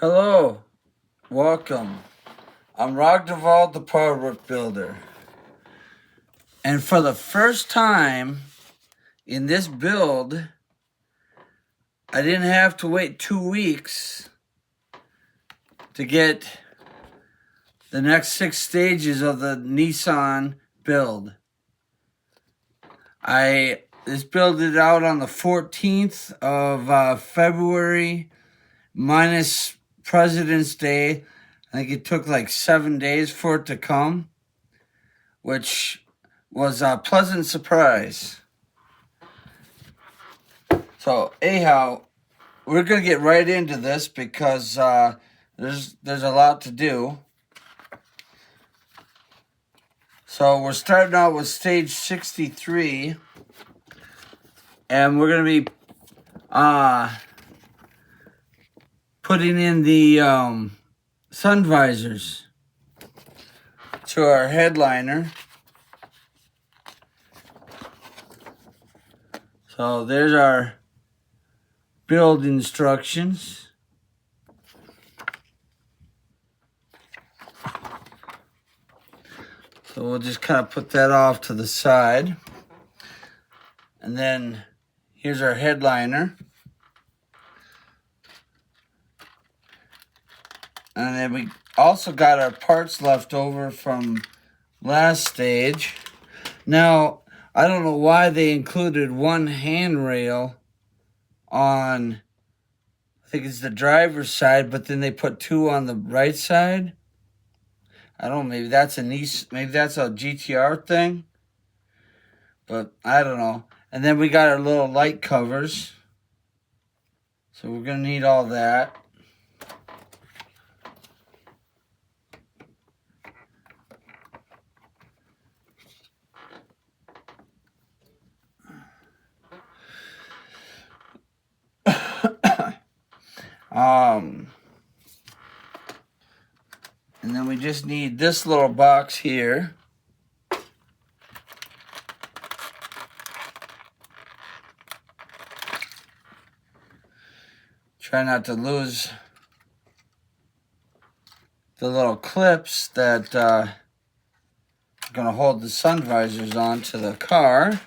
Hello, welcome. I'm Ragdoval, the Powerbook Builder. And for the first time in this build, I didn't have to wait 2 weeks to get the next 6 stages of the Nissan build. This build it out on the 14th of February, minus President's Day. I think it took like 7 days for it to come, which was a pleasant surprise. So anyhow, we're gonna get right into this because there's a lot to do. So we're starting out with stage 63, and we're gonna be putting in the sun visors to our headliner. So there's our build instructions. So we'll just kind of put that off to the side. And then here's our headliner. And then we also got our parts left over from last stage. Now, I don't know why they included one handrail on, I think it's the driver's side, but then they put 2 on the right side. I don't know, maybe that's a GTR thing, but I don't know. And then we got our little light covers, so we're gonna need all that. And then we just need this little box here. Try not to lose the little clips that are going to hold the sun visors onto the car.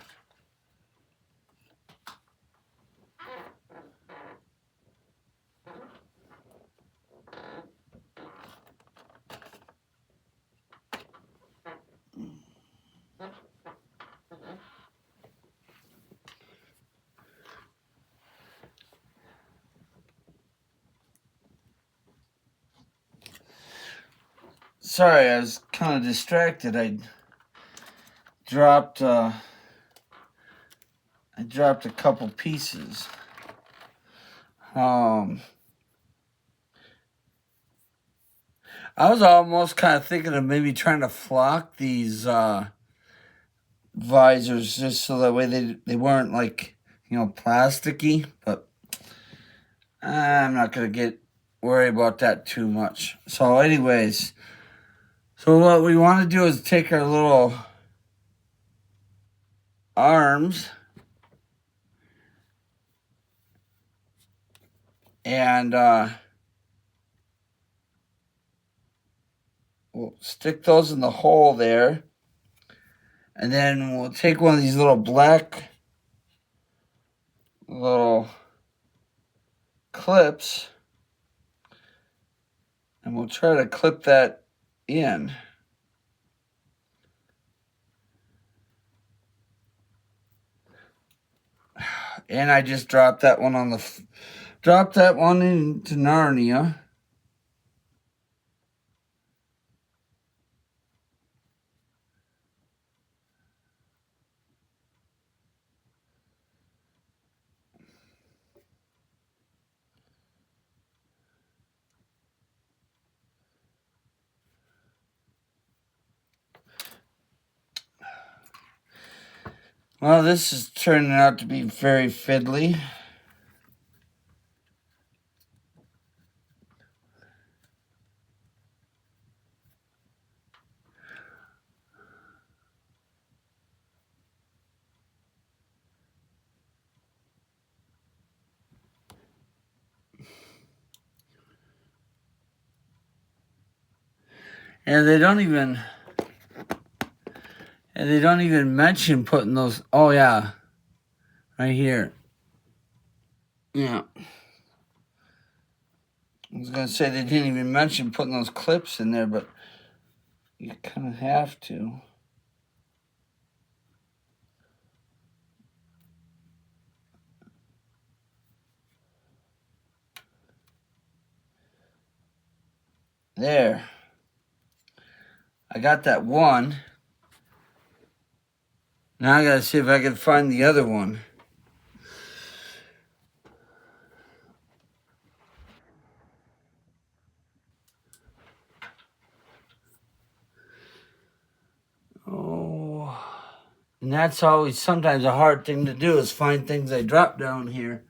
Sorry, I was kind of distracted. I dropped a couple pieces. I was almost kind of thinking of maybe trying to flock these visors just so that way they weren't like, plasticky, but I'm not going to worry about that too much. So anyways, so what we want to do is take our little arms and we'll stick those in the hole there. And then we'll take one of these little black little clips and we'll try to clip that in. And I just dropped that one into Narnia. Well, this is turning out to be very fiddly. And they don't even mention putting those. Oh yeah, right here. Yeah. I was gonna say they didn't even mention putting those clips in there, but you kind of have to. There. I got that one. Now I gotta see if I can find the other one. Oh. And that's always sometimes a hard thing to do is find things I drop down here.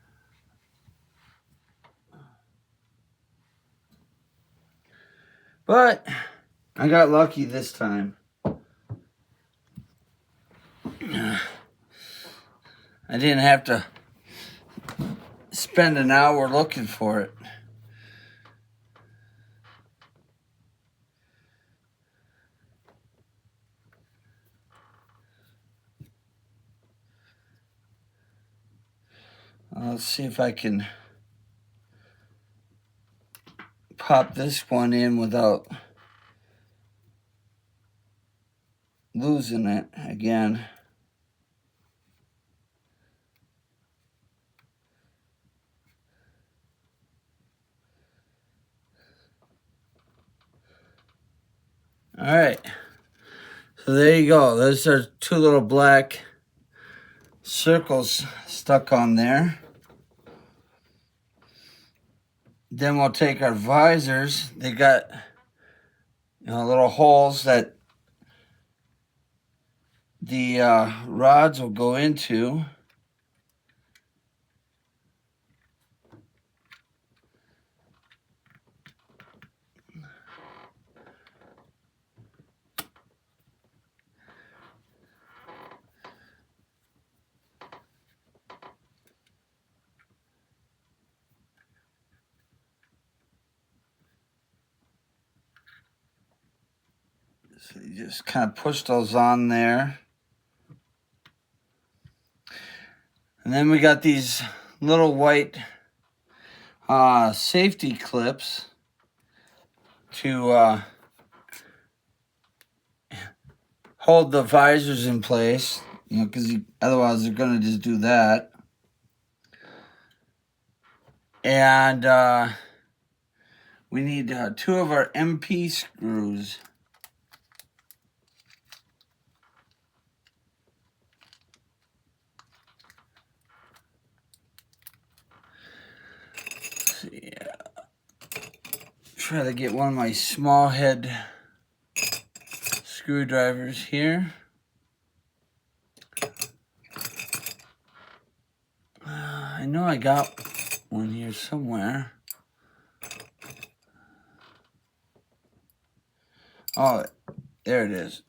But I got lucky this time. I didn't have to spend an hour looking for it. Let's see if I can pop this one in without losing it again. All right. So there you go. Those are two little black circles stuck on there. Then we'll take our visors. They got little holes that the rods will go into. So you just kind of push those on there. And then we got these little white safety clips to hold the visors in place, because otherwise they're going to just do that. And we need two of our MP screws. Try to get one of my small head screwdrivers here. I know I got one here somewhere. Oh, there it is.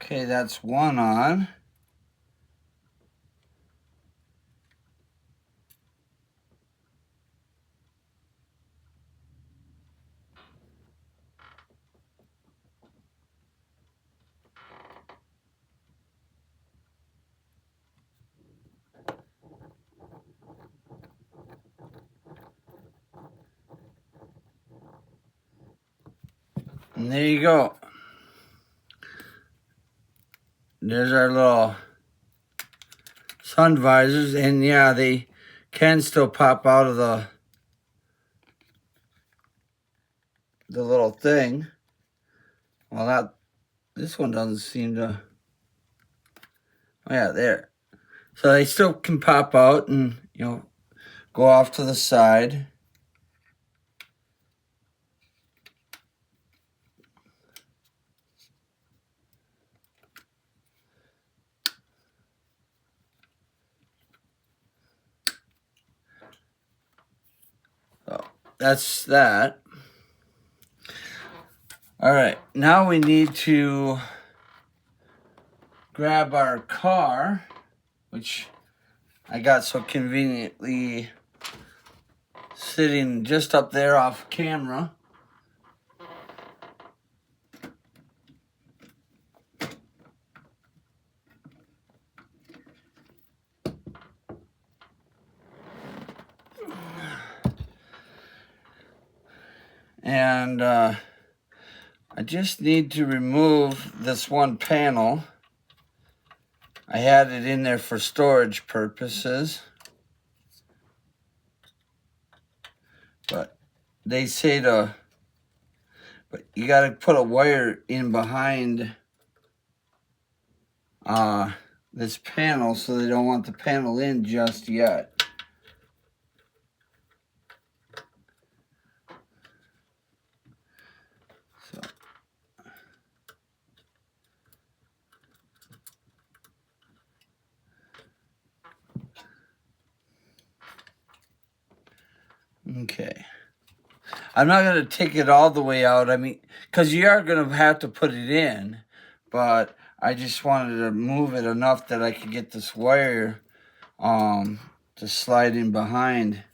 Okay, that's one on. And there you go. There's our little sun visors, and yeah, they can still pop out of the little thing. Well, this one doesn't seem to. Oh yeah, there. So they still can pop out and go off to the side. that's that. All right, now we need to grab our car, which I got so conveniently sitting just up there off camera. And I just need to remove this one panel. I had it in there for storage purposes. But they say but you got to put a wire in behind this panel, so they don't want the panel in just yet. So. Okay. I'm not going to take it all the way out. I mean, because you are going to have to put it in, but I just wanted to move it enough that I could get this wire to slide in behind.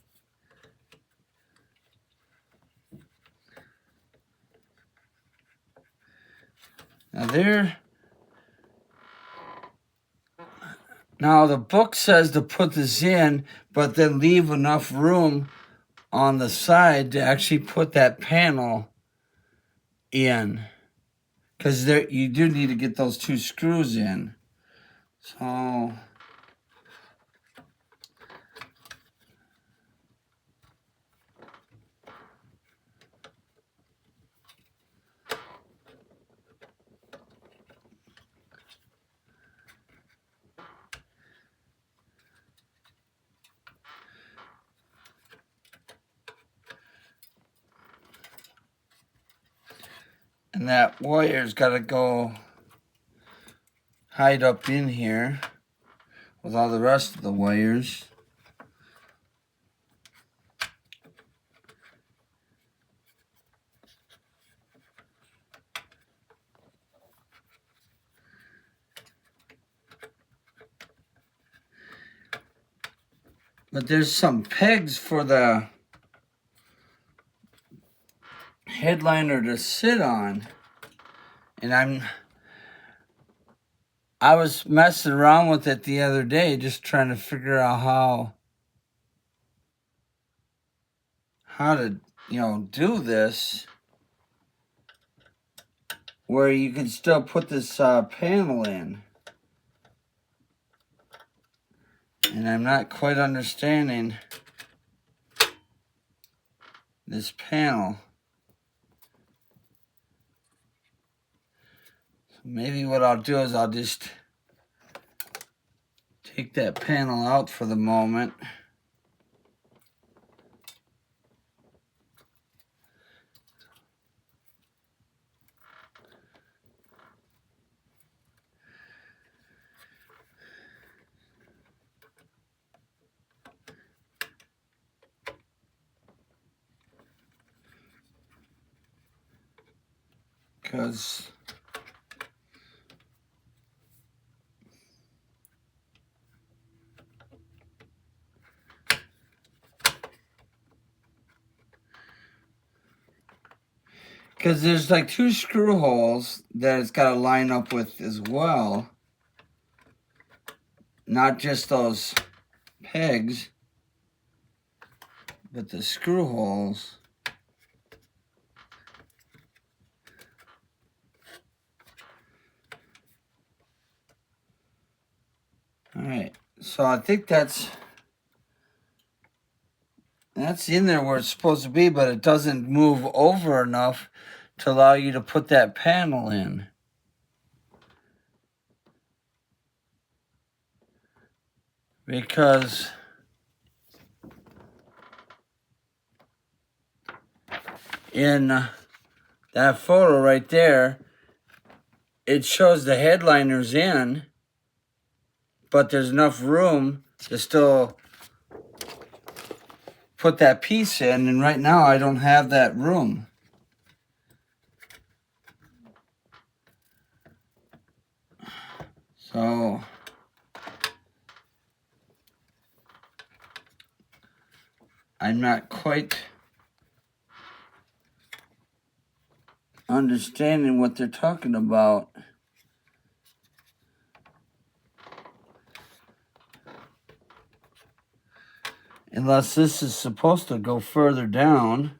Now the book says to put this in, but then leave enough room on the side to actually put that panel in, because you do need to get those 2 screws in. So and that wire's got to go hide up in here with all the rest of the wires. But there's some pegs for the headliner to sit on, and I was messing around with it the other day, just trying to figure out how to, do this where you can still put this panel in. And I'm not quite understanding this panel. So maybe what I'll do is I'll just take that panel out for the moment. Because there's like 2 screw holes that it's got to line up with as well. Not just those pegs, but the screw holes. All right, so I think that's in there where it's supposed to be, but it doesn't move over enough to allow you to put that panel in. Because in that photo right there, it shows the headliners in, but there's enough room to still put that piece in, and right now I don't have that room. So I'm not quite understanding what they're talking about. Unless this is supposed to go further down.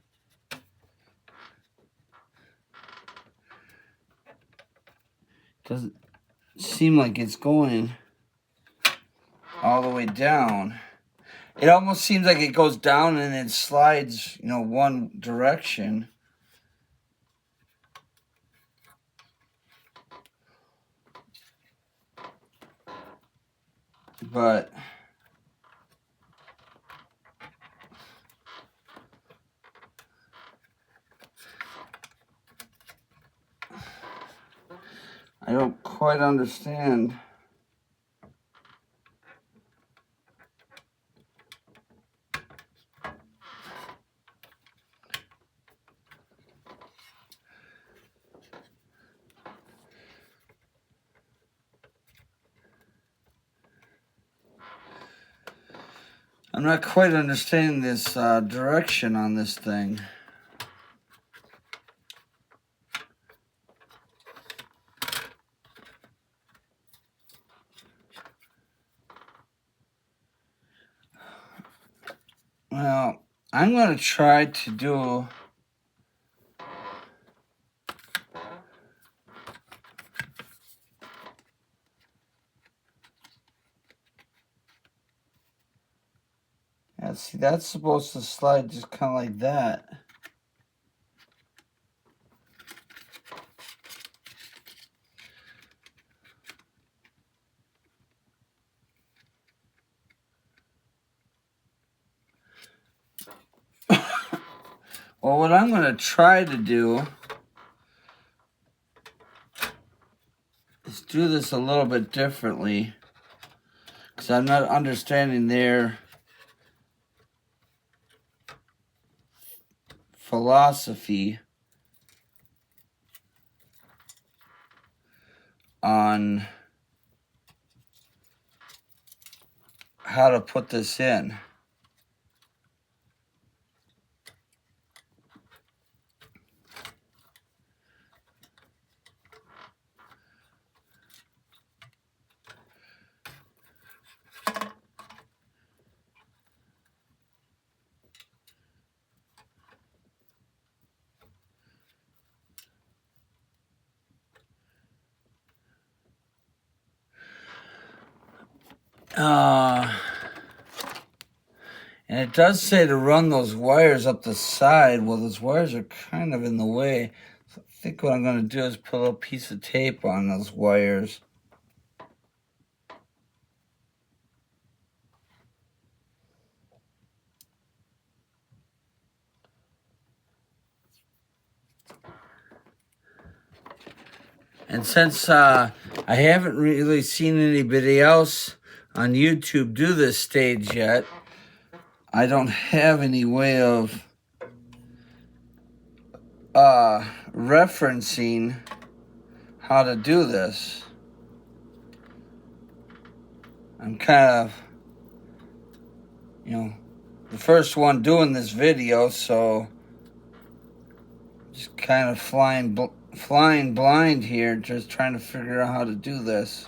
Doesn't seem like it's going all the way down. It almost seems like it goes down and it slides, you know, one direction. But I don't quite understand. I'm not quite understanding this direction on this thing. Well, I'm going to try to do see, that's supposed to slide just kind of like that. Well, what I'm going to try to do is do this a little bit differently, because I'm not understanding their philosophy on how to put this in. And it does say to run those wires up the side. Well, those wires are kind of in the way. So I think what I'm going to do is put a little piece of tape on those wires. And since I haven't really seen anybody else on YouTube do this stage yet, I don't have any way of referencing how to do this. I'm kind of, you know, the first one doing this video, so just kind of flying blind here, just trying to figure out how to do this.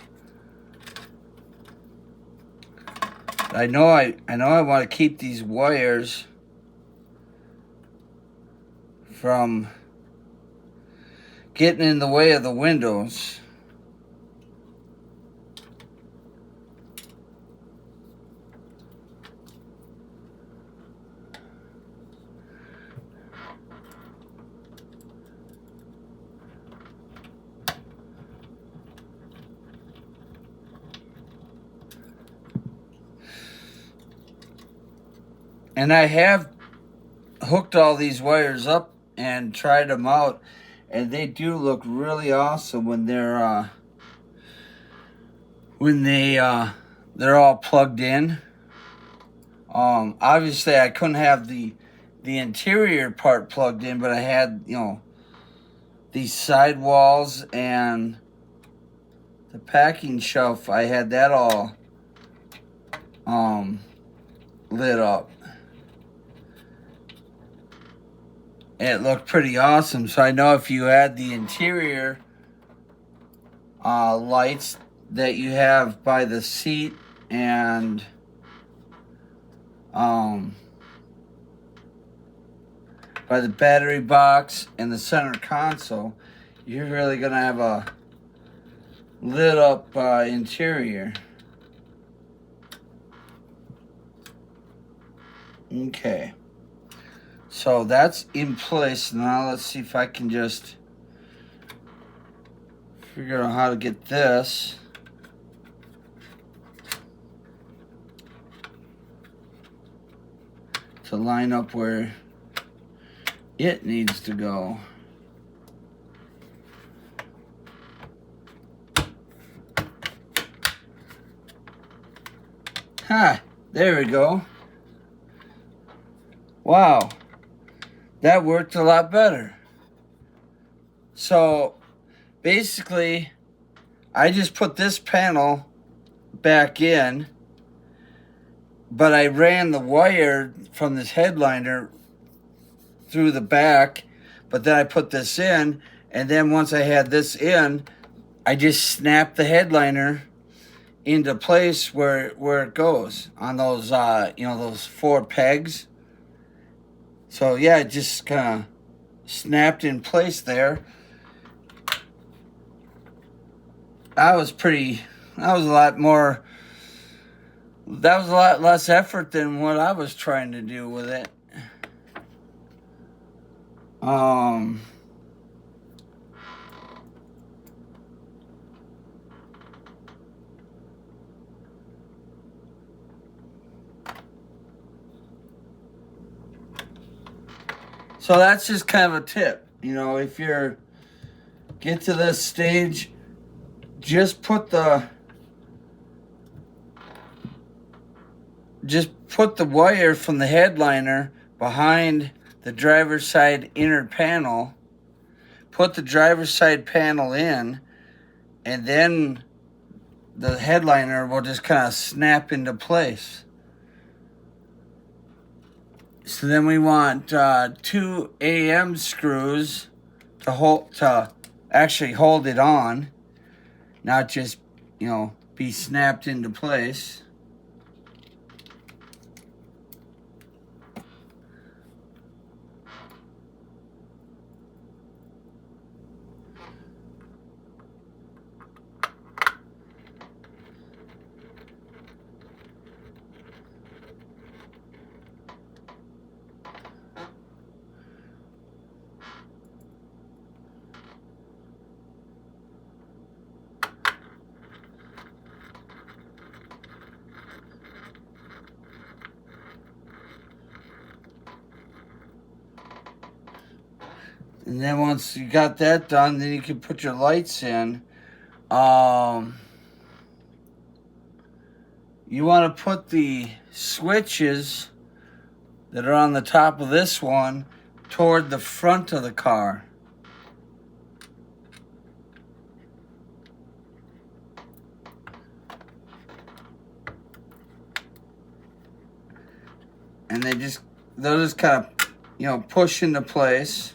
I know I want to keep these wires from getting in the way of the windows. And I have hooked all these wires up and tried them out, and they do look really awesome when they're all plugged in. Obviously I couldn't have the interior part plugged in, but I had, you know, these side walls and the packing shelf. I had that all lit up. It looked pretty awesome. So I know if you add the interior lights that you have by the seat and by the battery box and the center console, you're really gonna have a lit up interior. Okay, so that's in place. Now let's see if I can just figure out how to get this to line up where it needs to go. Ha! There we go. Wow, that worked a lot better. So basically, I just put this panel back in, but I ran the wire from this headliner through the back, but then I put this in, and then once I had this in, I just snapped the headliner into place where it goes on those those 4 pegs. So yeah, it just kind of snapped in place there. That was a lot less effort than what I was trying to do with it. So that's just kind of a tip. You know, if you're get to this stage, just put the wire from the headliner behind the driver's side inner panel. Put the driver's side panel in, and then the headliner will just kind of snap into place. So then we want 2 AM screws to actually hold it on, not just, you know, be snapped into place. And then once you got that done, then you can put your lights in. You want to put the switches that are on the top of this one toward the front of the car. And they'll just kind of, you know, push into place.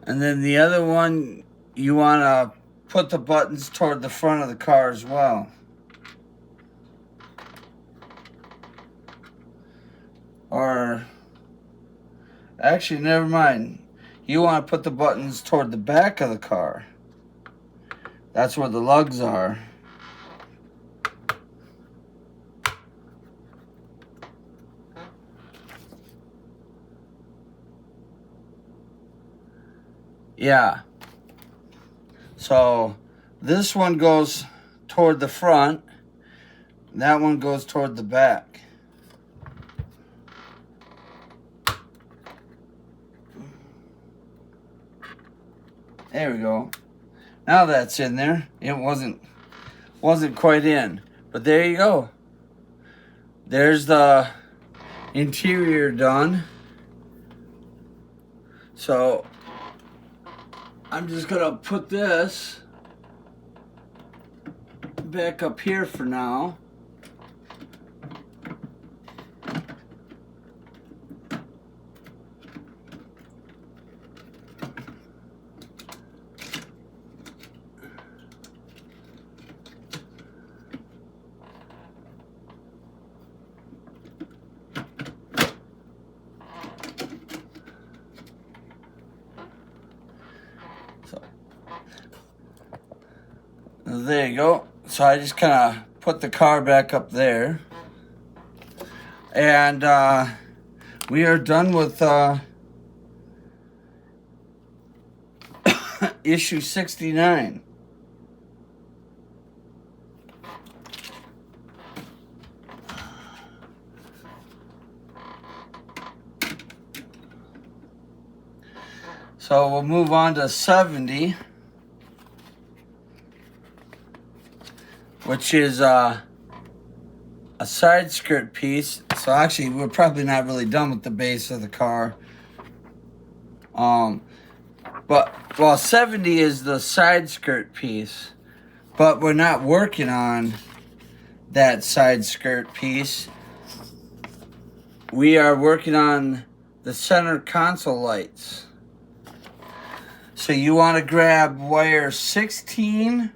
And then the other one, you want to put the buttons toward the front of the car as well. Or, actually, never mind. You want to put the buttons toward the back of the car. That's where the lugs are. Yeah. So this one goes toward the front. That one goes toward the back. There we go. Now that's in there. It wasn't quite in. But there you go. There's the interior done. So I'm just gonna put this back up here for now. There you go. So I just kind of put the car back up there. And we are done with issue 69. So we'll move on to 70. Which is a side skirt piece. So actually, we're probably not really done with the base of the car. But 70 is the side skirt piece, but we're not working on that side skirt piece. We are working on the center console lights. So you want to grab wire 16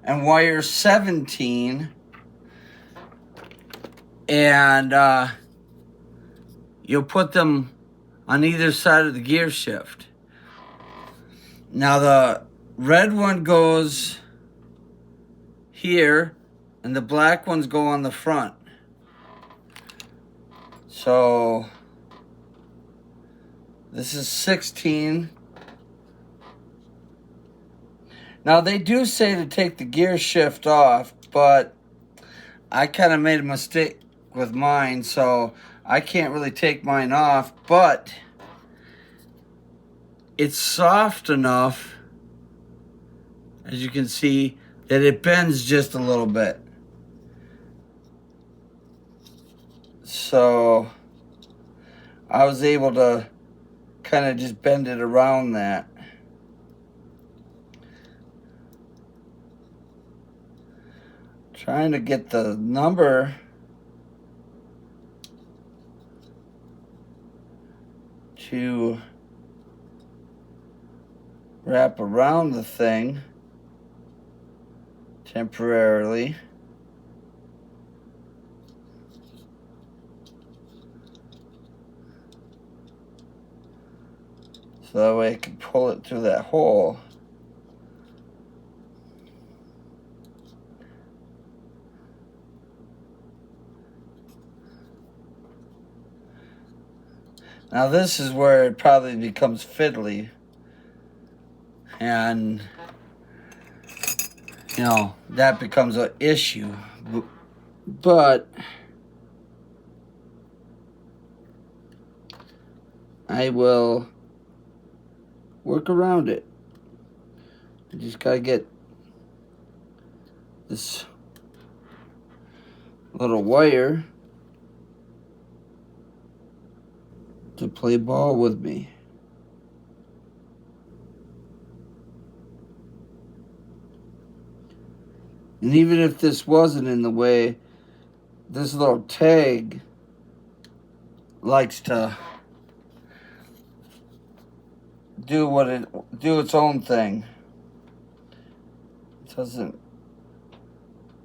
and wire 17, and you'll put them on either side of the gear shift. Now the red one goes here, and the black ones go on the front. So this is 16. Now, they do say to take the gear shift off, but I kind of made a mistake with mine, so I can't really take mine off, but it's soft enough, as you can see, that it bends just a little bit. So I was able to kind of just bend it around that. Trying to get the number to wrap around the thing temporarily. So that way I can pull it through that hole. Now this is where it probably becomes fiddly. And, you know, that becomes an issue. But I will work around it. I just gotta get this little wire to play ball with me. And even if this wasn't in the way, this little tag likes to do its own thing. It doesn't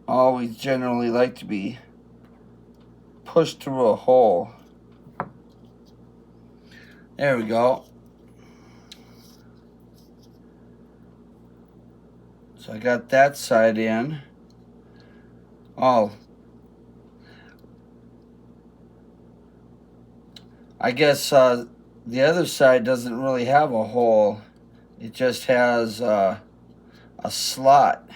always generally like to be pushed through a hole. There we go. So I got that side in. Oh, I guess the other side doesn't really have a hole. It just has a slot.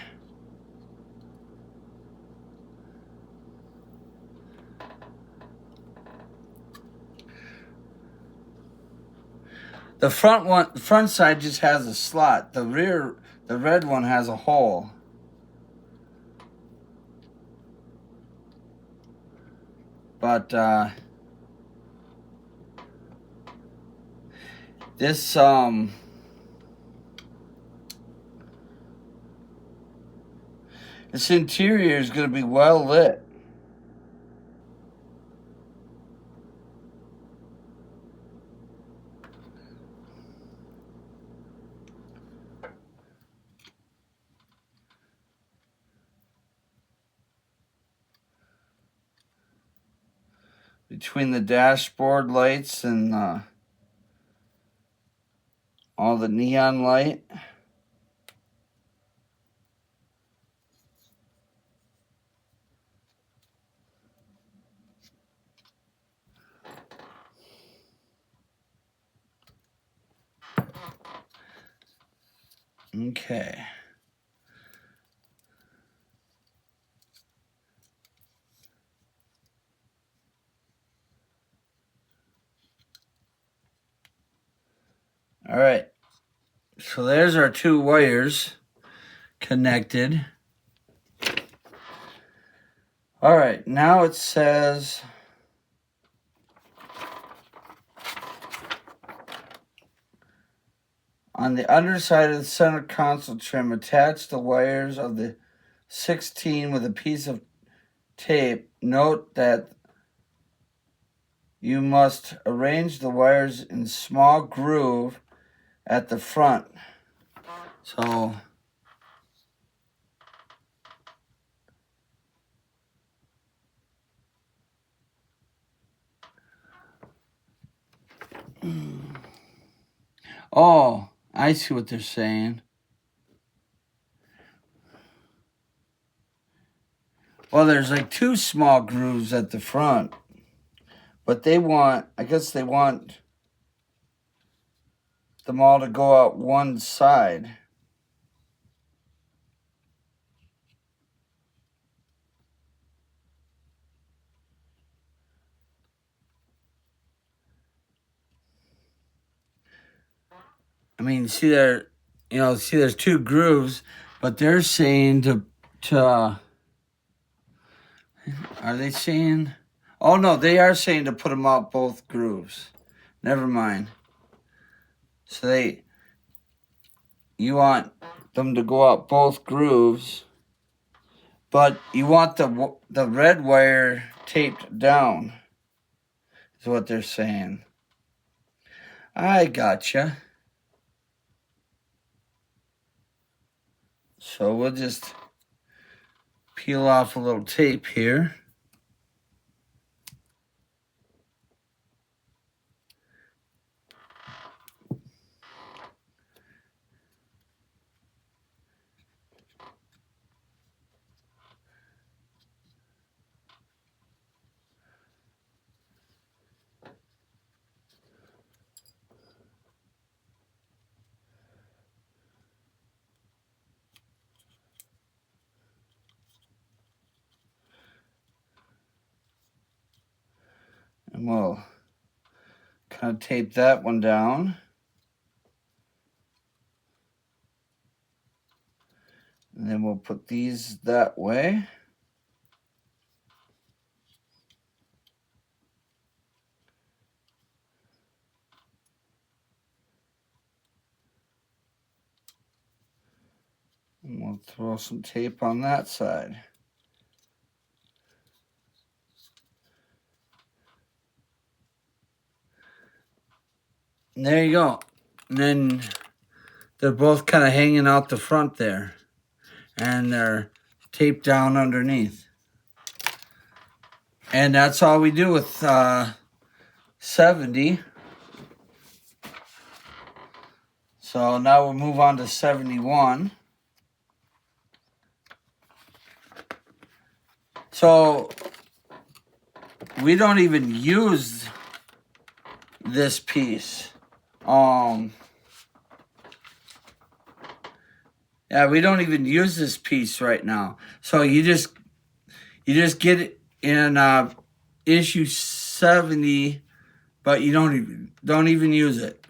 The front side just has a slot. The red one has a hole. But this this interior is going to be well lit. Between the dashboard lights and all the neon light. Okay. All right. So there's our two wires connected. All right. Now it says on the underside of the center console trim, attach the wires of the 16 with a piece of tape. Note that you must arrange the wires in small groove at the front. So oh, I see what they're saying. Well, there's like two small grooves at the front, but I guess they want them all to go out one side. I mean, see there, there's two grooves, but they're saying to are they saying? Oh no, they are saying to put them out both grooves. Never mind. So you want them to go out both grooves, but you want the red wire taped down. Is what they're saying. I gotcha. So we'll just peel off a little tape here. And we'll kind of tape that one down. And then we'll put these that way. And we'll throw some tape on that side. And there you go. And then they're both kind of hanging out the front there. And they're taped down underneath. And that's all we do with 70. So now we'll move on to 71. So we don't even use this piece. Yeah, we don't even use this piece right now. So you just get it in issue 70, but you don't even use it.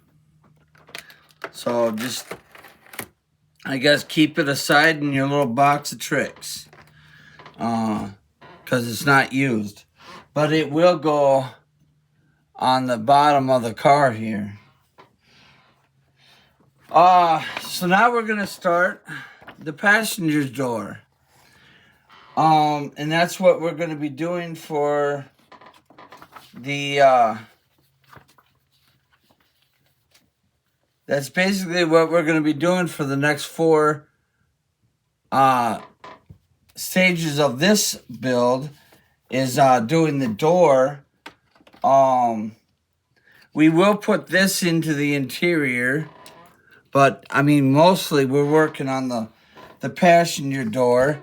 So just, I guess, keep it aside in your little box of tricks. Because it's not used. But it will go on the bottom of the car here. So now we're going to start the passenger door. And that's what we're going to be doing for the, that's basically what we're going to be doing for the next 4 stages of this build is doing the door. We will put this into the interior, but I mean mostly we're working on the passenger door.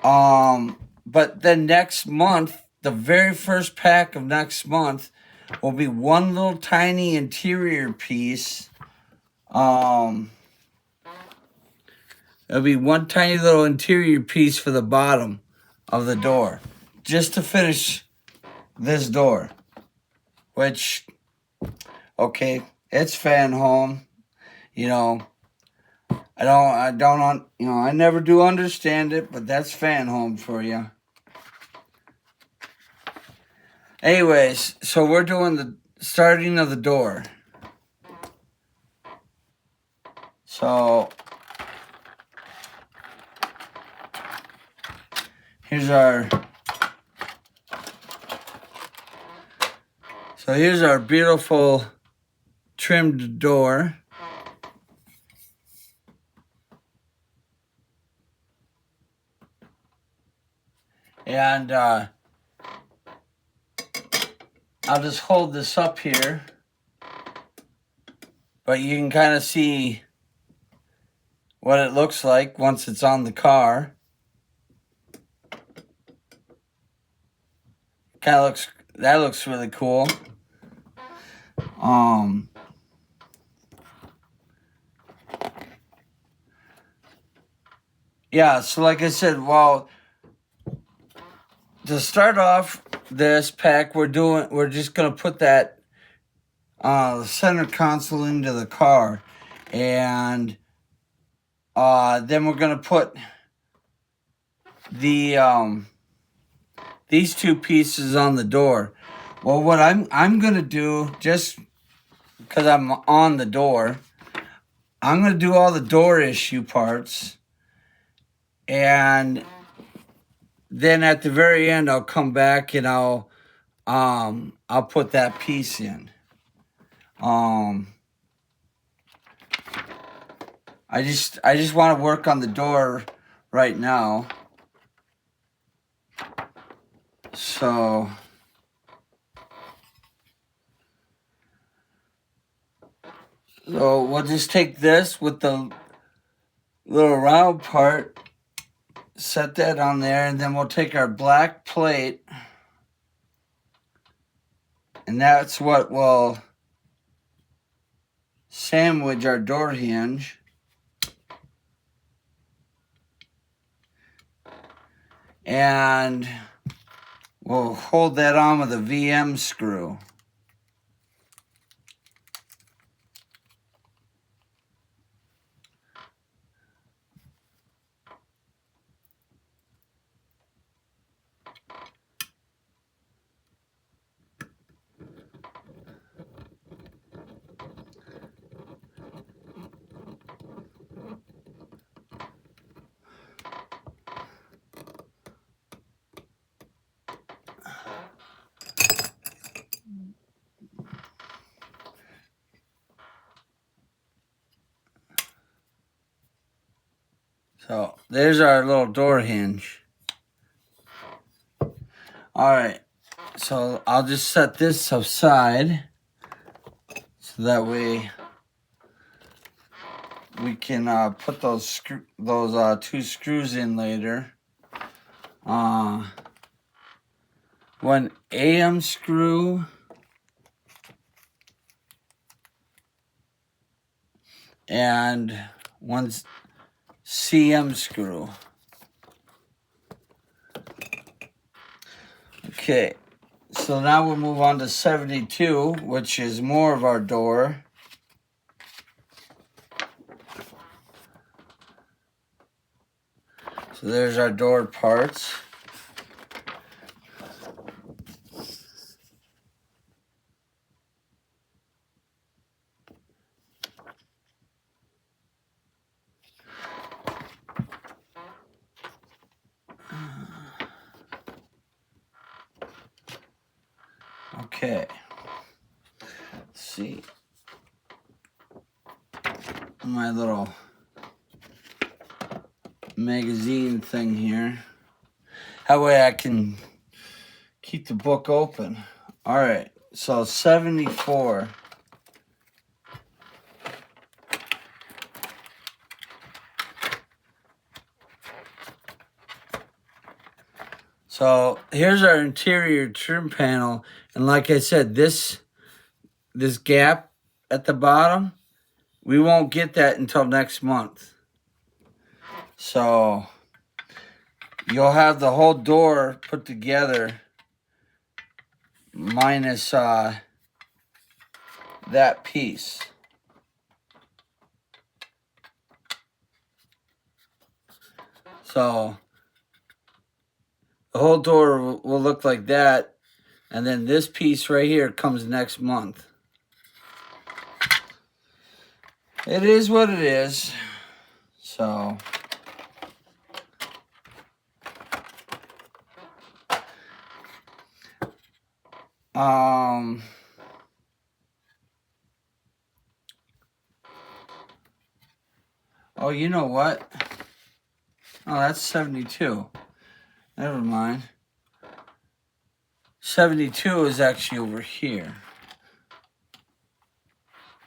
But then next month, the very first pack of next month will be one little tiny interior piece. It'll be one tiny little interior piece for the bottom of the door, just to finish this door. Which, okay, it's Fanhome. You know, I never do understand it, but that's Fanhome for you. Anyways, so we're doing the starting of the door. So here's our beautiful trimmed door. And I'll just hold this up here, but you can kind of see what it looks like once it's on the car. That looks really cool. Yeah, so like I said, well, to start off this pack, we're just gonna put that center console into the car, and then we're gonna put the these 2 pieces on the door. Well, what I'm gonna do, just because I'm on the door, I'm gonna do all the door issue parts, and then at the very end, I'll come back and I'll put that piece in. I just want to work on the door right now. So we'll just take this with the little round part, set that on there, and then we'll take our black plate, and that's what will sandwich our door hinge. And we'll hold that on with a VM screw. So there's our little door hinge. Alright, so I'll just set this aside so that way we can put those 2 screws in later. One AM screw and one CM screw. Okay, so now we'll move on to 72, which is more of our door. So there's our door parts. Okay. Let's see. My little magazine thing here. That way I can keep the book open. All right. So 74. So here's our interior trim panel. And like I said, this gap at the bottom, we won't get that until next month. So you'll have the whole door put together minus that piece. So the whole door will look like that. And then this piece right here comes next month. It is what it is. So oh, you know what? Oh, that's 72. Never mind. 72 is actually over here.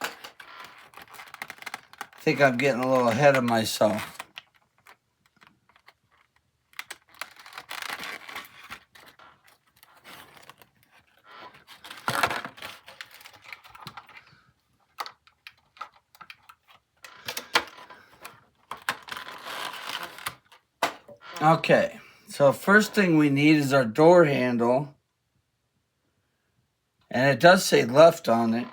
I think I'm getting a little ahead of myself. Okay, so first thing we need is our door handle. And it does say left on it.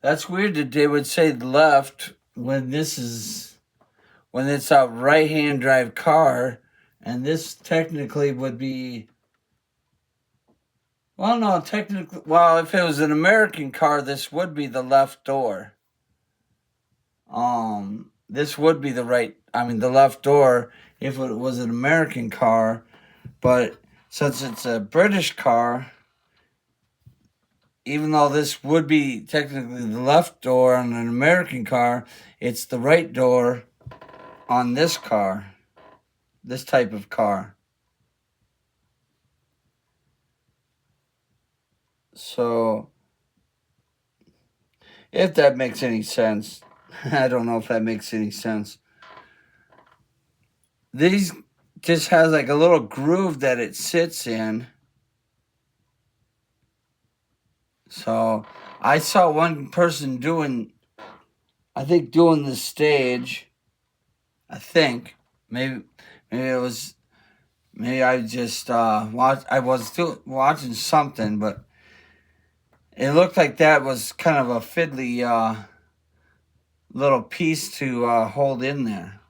That's weird that they would say left when it's a right-hand drive car, and this technically would be, well, no, technically, well, if it was an American car, this would be the left door. This would be the left door if it was an American car, but since it's a British car, even though this would be technically the left door on an American car, it's the right door on this car, this type of car. So, if that makes any sense, I don't know if that makes any sense. These just has like a little groove that it sits in. So I saw one person doing the stage. I think maybe I just watching something, but it looked like that was kind of a fiddly little piece to hold in there.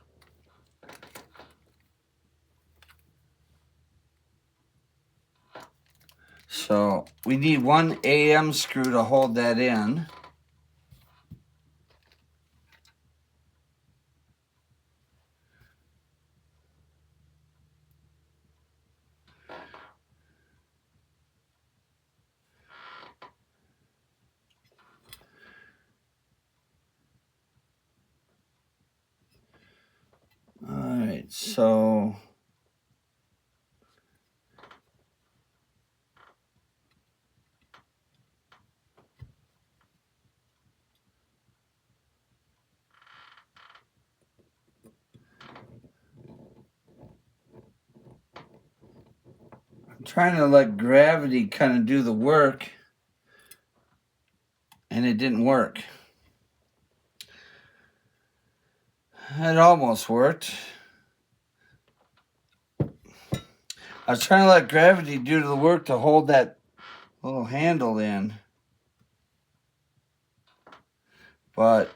So we need one AM screw to hold that in. All right, so I'm trying to let gravity kind of do the work, and it didn't work. It almost worked. I was trying to let gravity do the work to hold that little handle in. but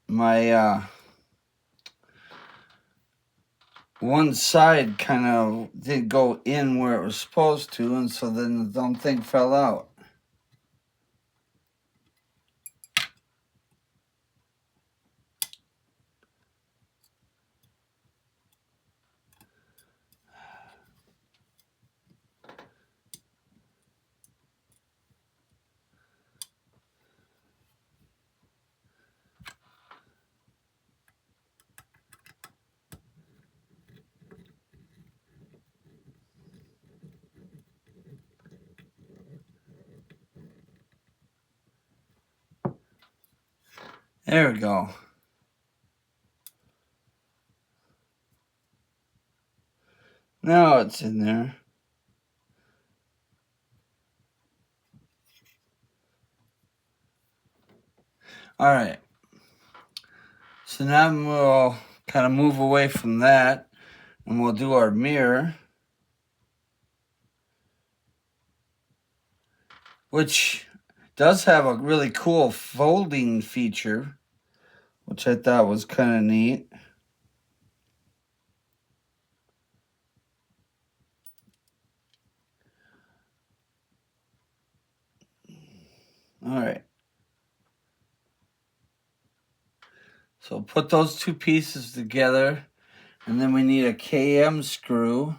my one side kind of did go in where it was supposed to, and so then the dumb thing fell out. There we go. Now it's in there. All right. So now we'll kind of move away from that, and we'll do our mirror, which does have a really cool folding feature, which I thought was kind of neat. All right. So put those two pieces together, and then we need a KM screw.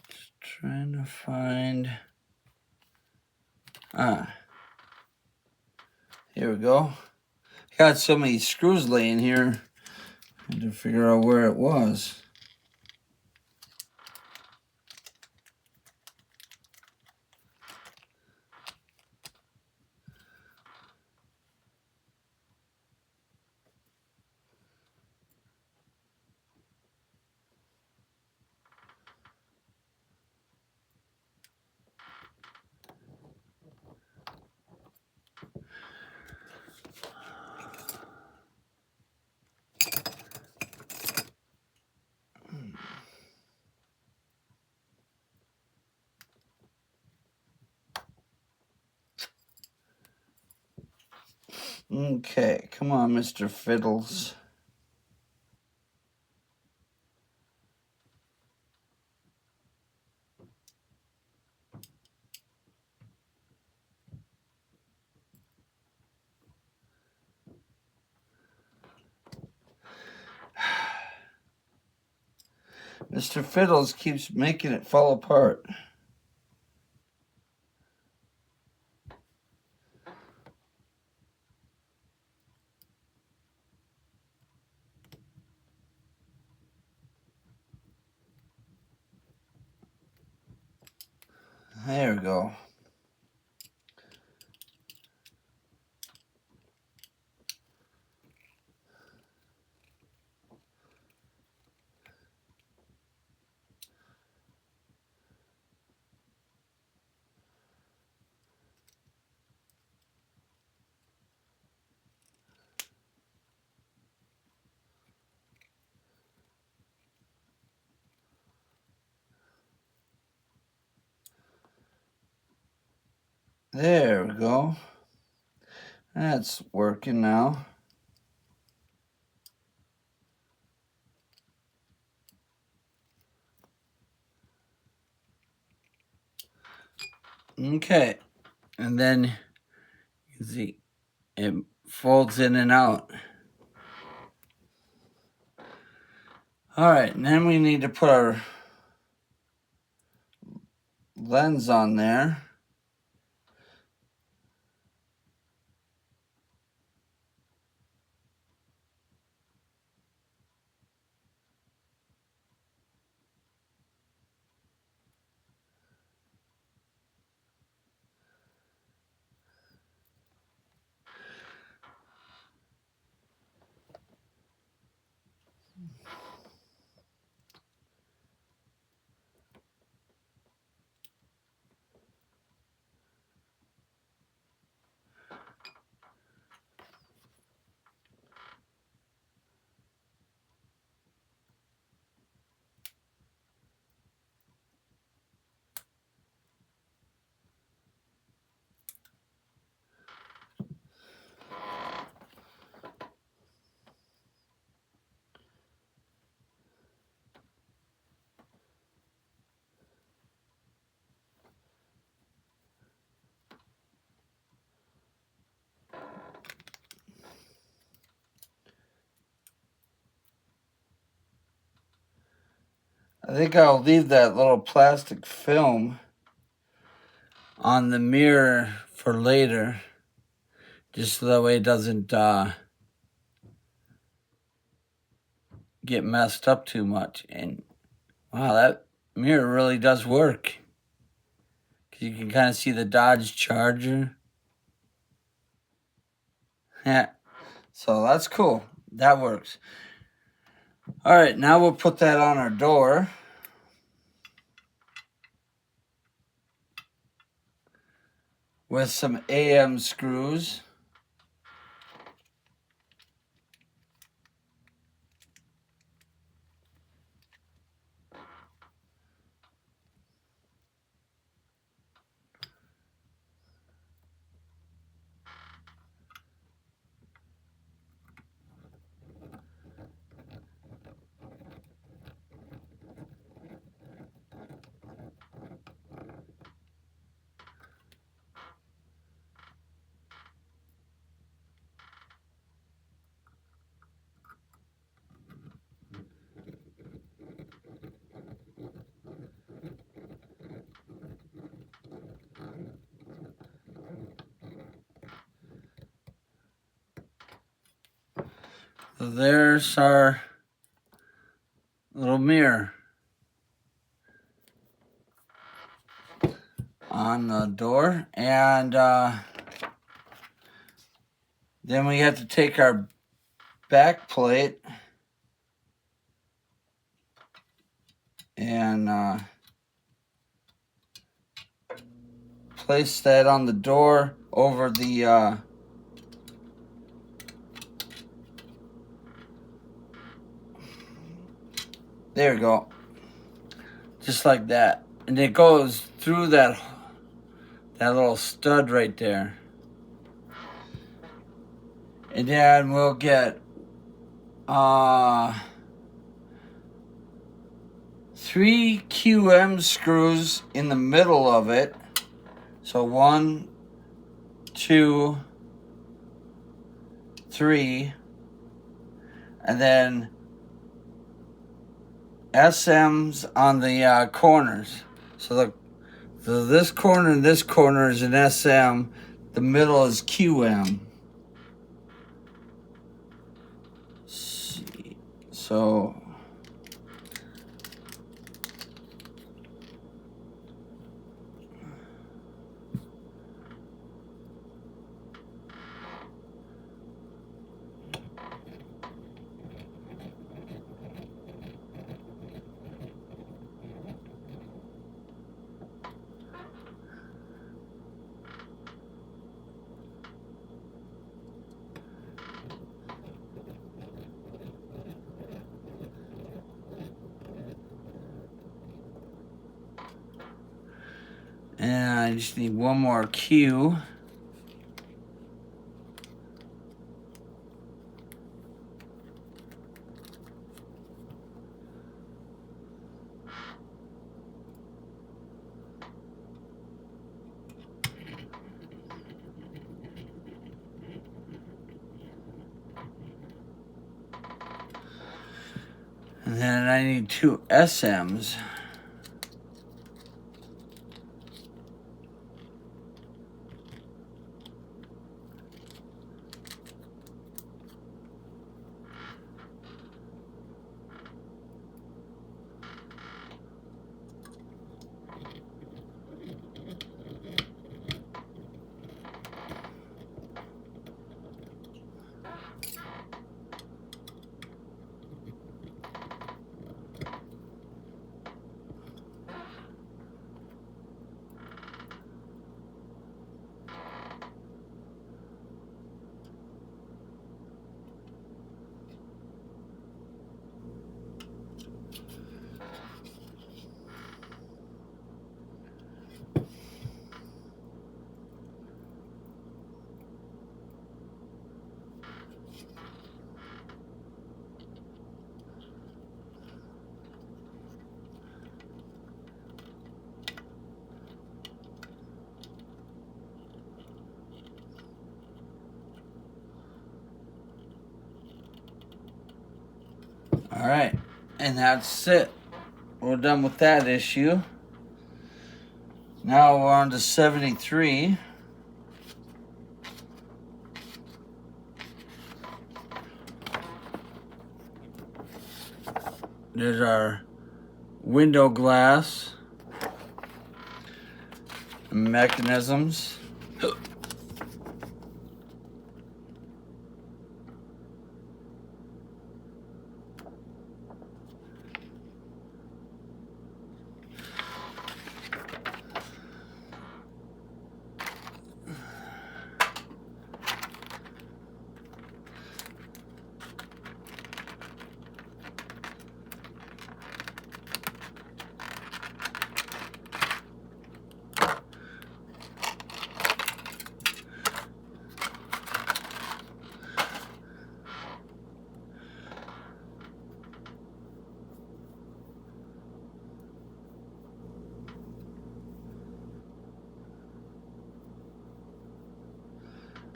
Just trying to find. Here we go. Got so many screws laying here. I had to figure out where it was. Okay, come on, Mr. Fiddles. Mr. Fiddles keeps making it fall apart. There we go. There we go. That's working now. Okay. And then you can see it folds in and out. All right, and then we need to put our lens on there. I think I'll leave that little plastic film on the mirror for later, just so that way it doesn't get messed up too much. And wow, that mirror really does work. You can kind of see the Dodge Charger. Yeah, so that's cool. That works. All right, now we'll put that on our door. With some AM screws. So there's our little mirror on the door. And then we have to take our back plate and place that on the door over the there we go, just like that, and it goes through that little stud right there. And then we'll get 3 QM screws in the middle of it. So 1, 2, 3, and then SMs on the corners. So this corner and this corner is an SM. The middle is QM. So and I just need one more Q. And then I need 2 SMs. All right, and that's it. we're done with that issue. Now we're on to 73. There's our window glass mechanisms.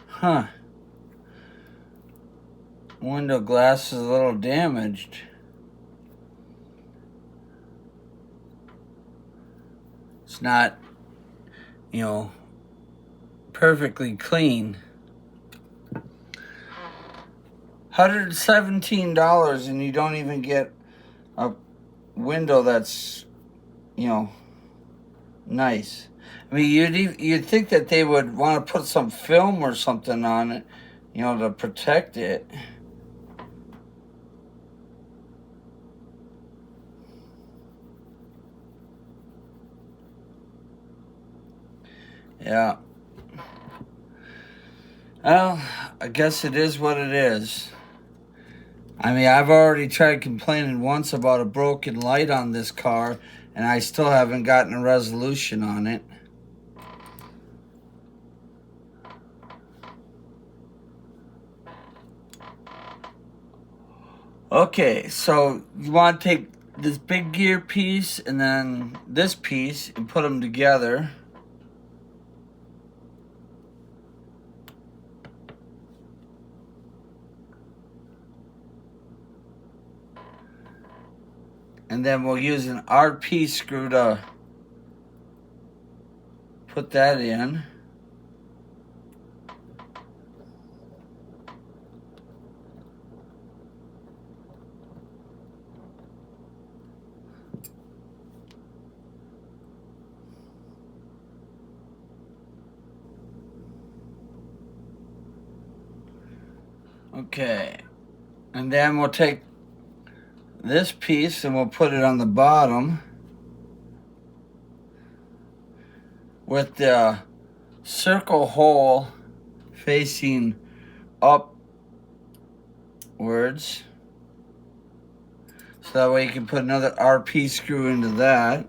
Huh. Window glass is a little damaged. It's not, perfectly clean. $117 and you don't even get a window that's, nice. I mean, you'd think that they would want to put some film or something on it, to protect it. Yeah. Well, I guess it is what it is. I mean, I've already tried complaining once about a broken light on this car, and I still haven't gotten a resolution on it. Okay, so you want to take this big gear piece and then this piece and put them together. And then we'll use an RP screw to put that in. Okay, and then we'll take this piece and we'll put it on the bottom with the circle hole facing upwards, so that way you can put another RP screw into that.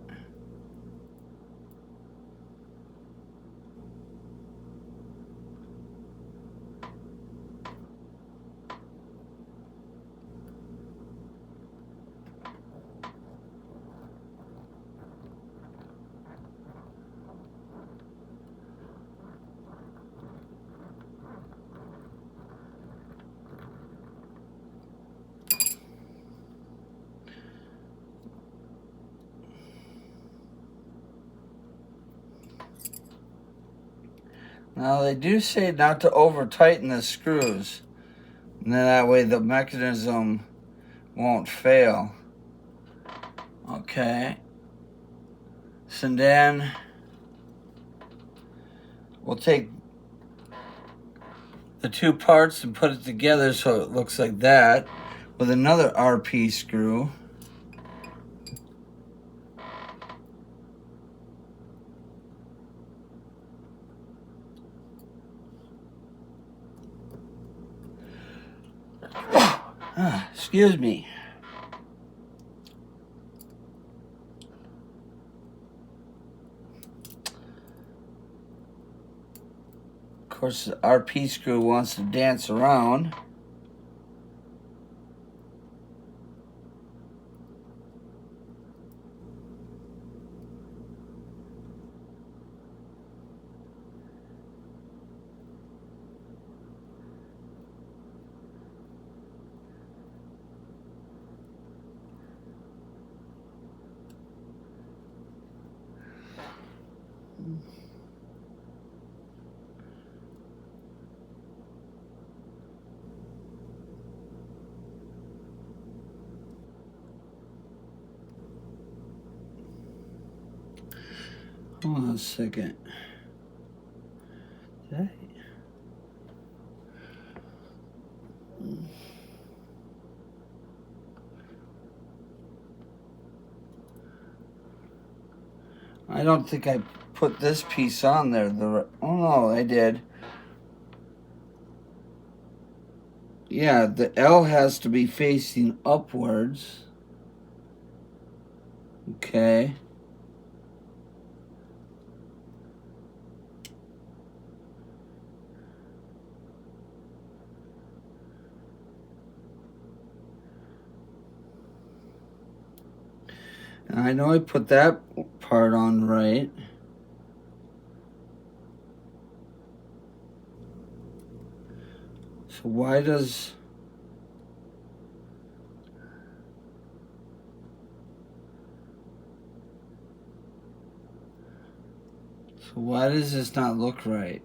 Now they do say not to over tighten the screws, and then that way the mechanism won't fail. Okay, so then we'll take the two parts and put it together so it looks like that with another RP screw. Excuse me. Of course, the RP screw wants to dance around. Hold on a second. Did I don't think I put this piece on there. Oh no, I did. Yeah, the L has to be facing upwards. Okay. And I know I put that part on right. So why does... So why does this not look right?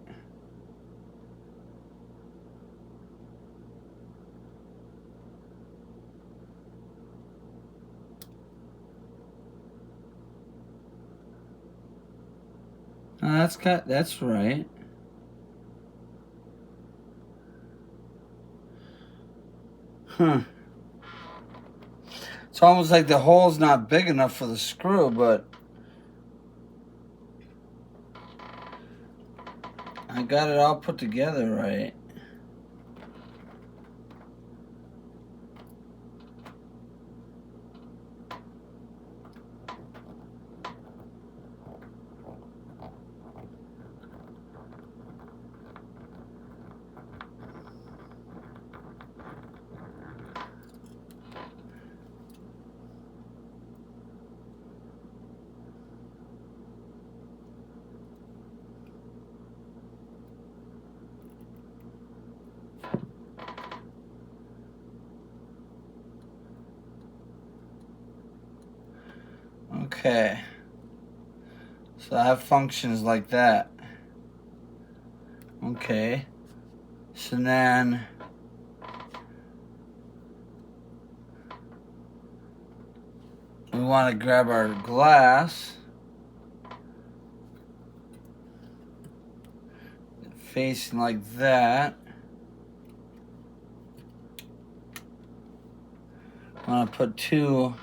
Oh, that's right. Huh. It's almost like the hole's not big enough for the screw, but I got it all put together right. Okay. So that functions like that. Okay. So then we want to grab our glass, facing like that. I want to put 2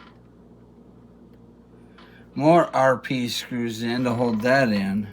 more RP screws in to hold that in.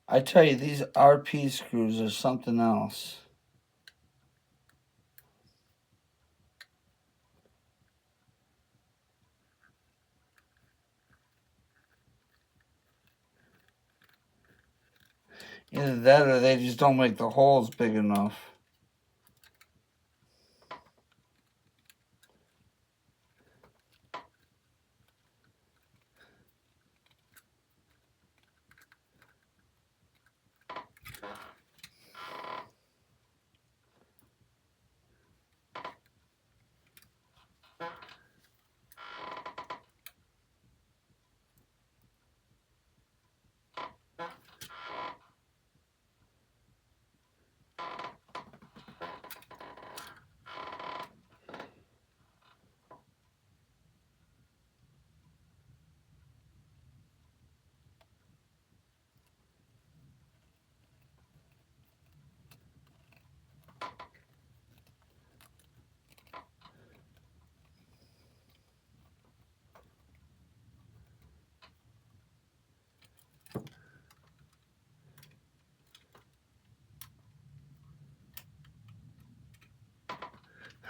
I tell you, these RP screws are something else. Either that or they just don't make the holes big enough.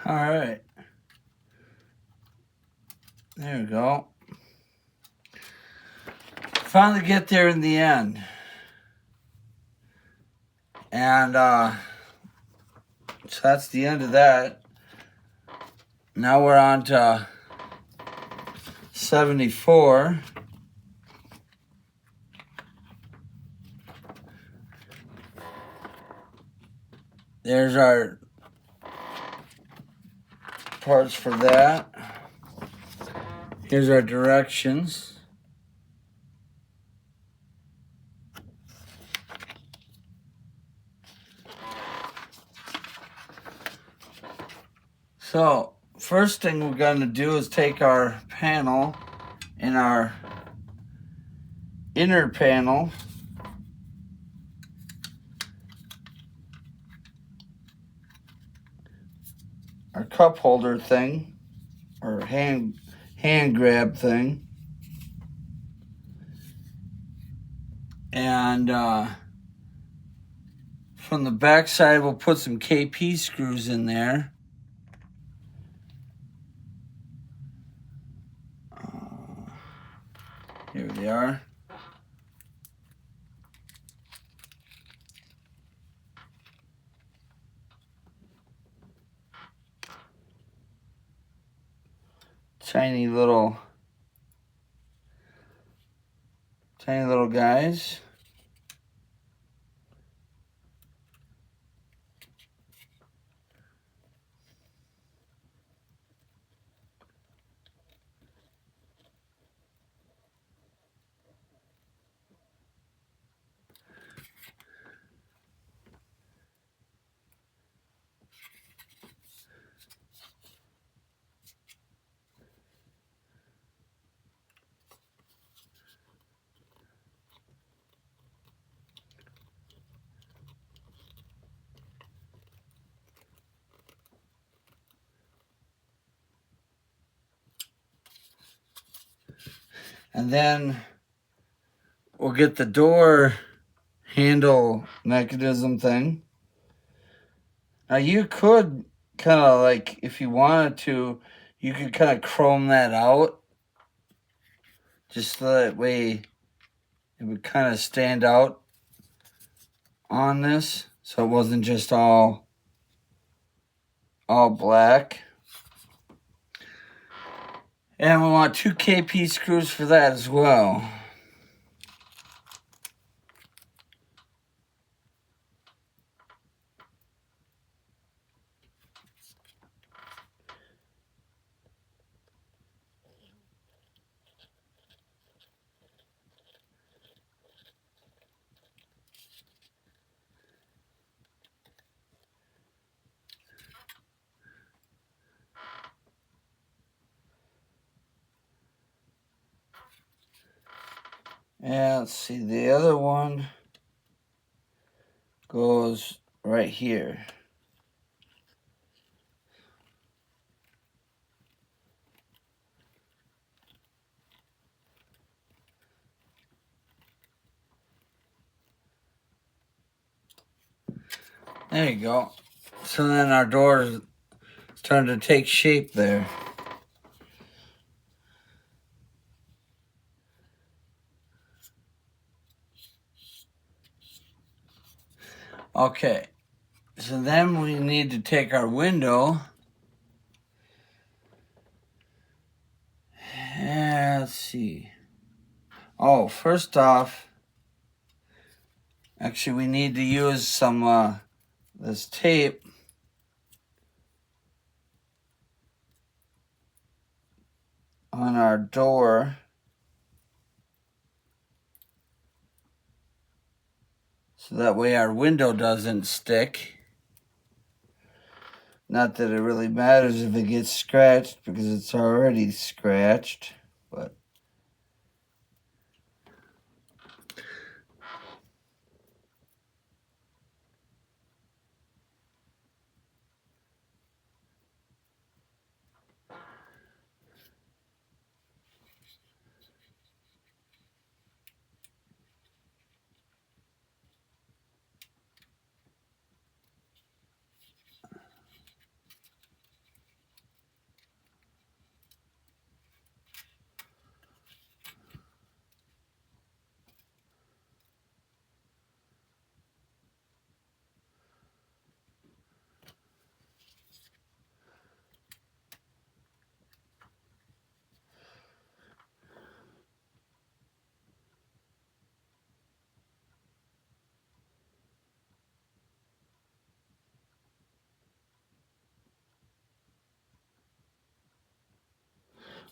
All right. There we go. finally get there in the end. And so that's the end of that. Now we're on to 74. There's our parts for that. Here's our directions. So, first thing we're going to do is take our panel and our inner panel, our cup holder thing, or hand grab thing, and from the back side we'll put some KP screws in there. Here they are. Tiny little guys. And then we'll get the door handle mechanism thing. Now you could kind of like, if you wanted to, you could kind of chrome that out. Just so that way it would kind of stand out on this. So it wasn't just all black. And we want 2 KP screws for that as well. And let's see, the other one goes right here. There you go. So then our door is starting to take shape there. Okay, so then we need to take our window. And let's see. Oh, first off, actually we need to use some this tape on our door. So that way our window doesn't stick. Not that it really matters if it gets scratched because it's already scratched, but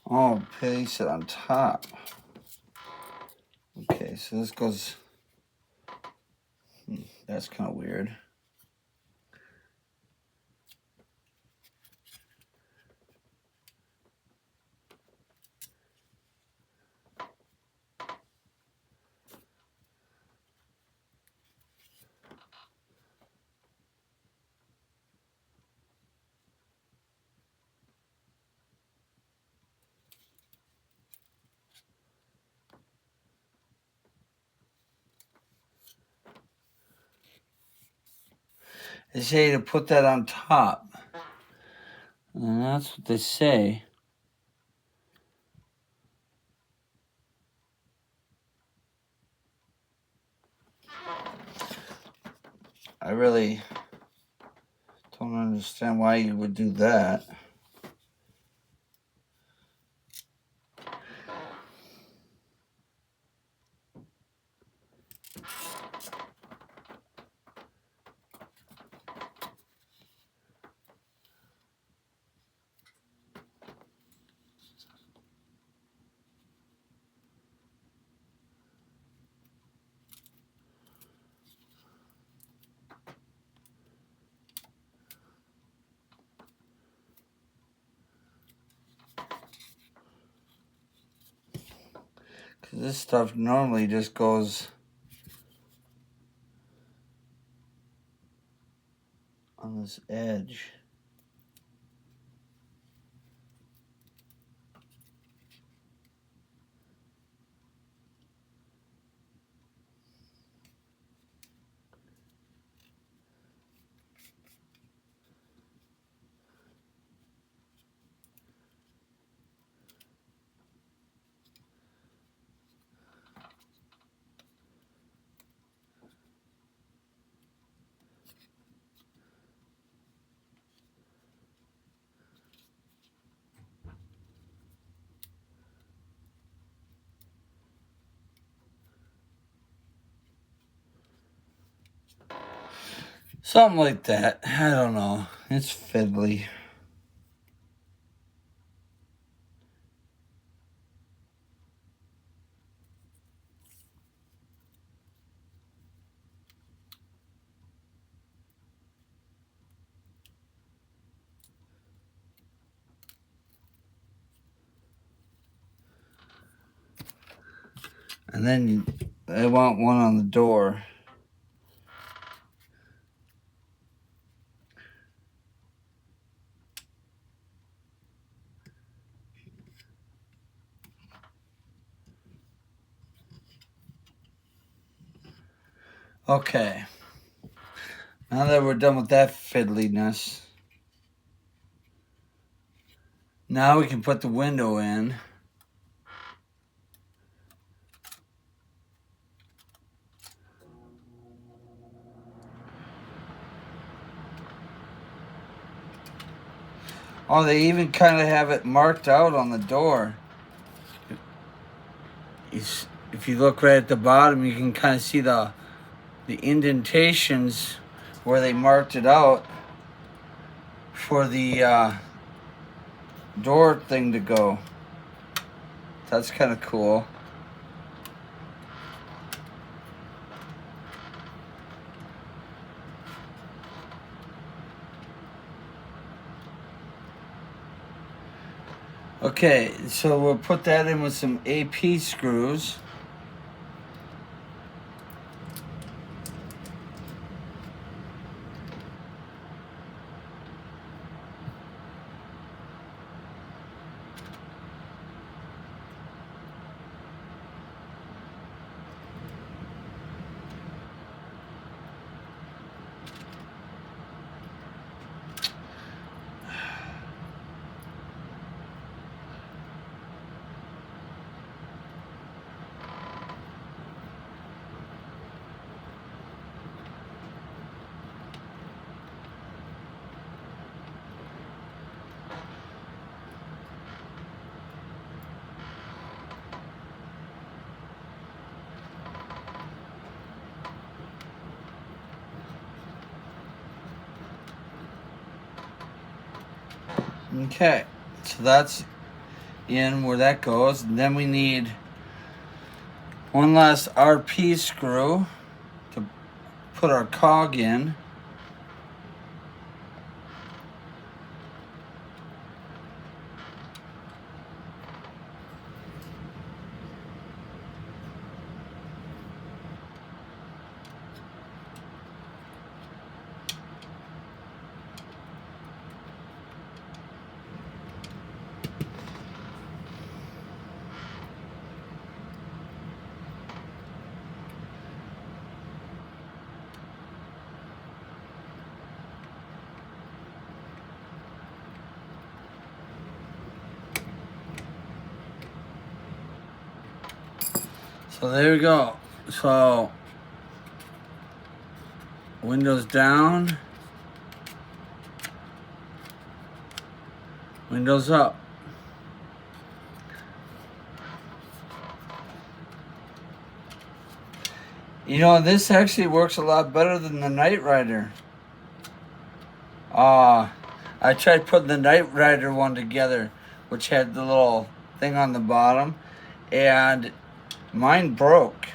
Oh, place it on top. Okay, so this goes... That's kind of weird. They say to put that on top. And that's what they say. I really don't understand why you would do that. Because this stuff normally just goes on this edge. Something like that. I don't know. It's fiddly. And then I want one on the door. Okay. Now that we're done with that fiddliness, now we can put the window in. Oh, they even kind of have it marked out on the door. If you look right at the bottom, you can kind of see the indentations where they marked it out for the door thing to go. That's kind of cool. Okay, so we'll put that in with some AP screws. Okay, so that's in where that goes. And then we need one last RP screw to put our cog in. So there we go. So windows down, windows up. You know, this actually works a lot better than the Knight Rider. I tried putting the Knight Rider one together, which had the little thing on the bottom, and mine broke.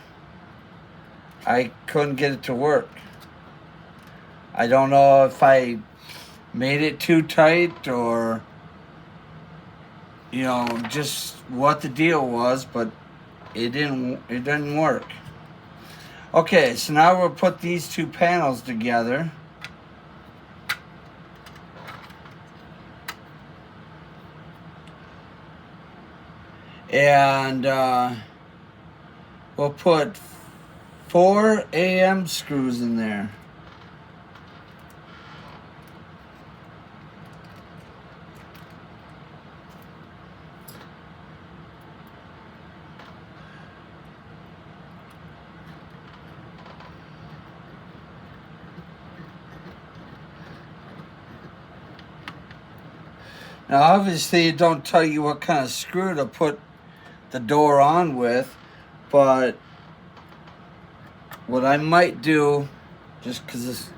I couldn't get it to work. I don't know if I made it too tight or, you know, just what the deal was, but it didn't work. Okay, so now we'll put these two panels together. And we'll put 4 AM screws in there. Now obviously it don't tell you what kind of screw to put the door on with, but what I might do, just because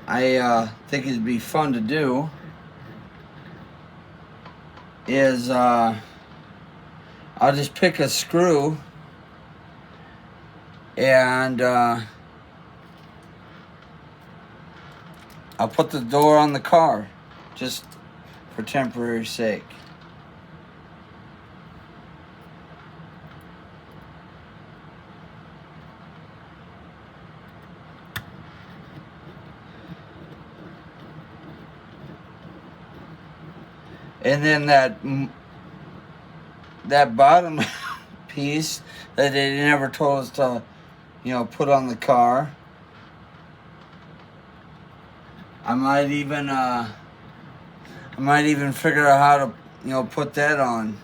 I think it'd be fun to do, is I'll just pick a screw and I'll put the door on the car, just for temporary sake. And then that bottom piece that they never told us to, you know, put on the car, I might even figure out how to, you know, put that on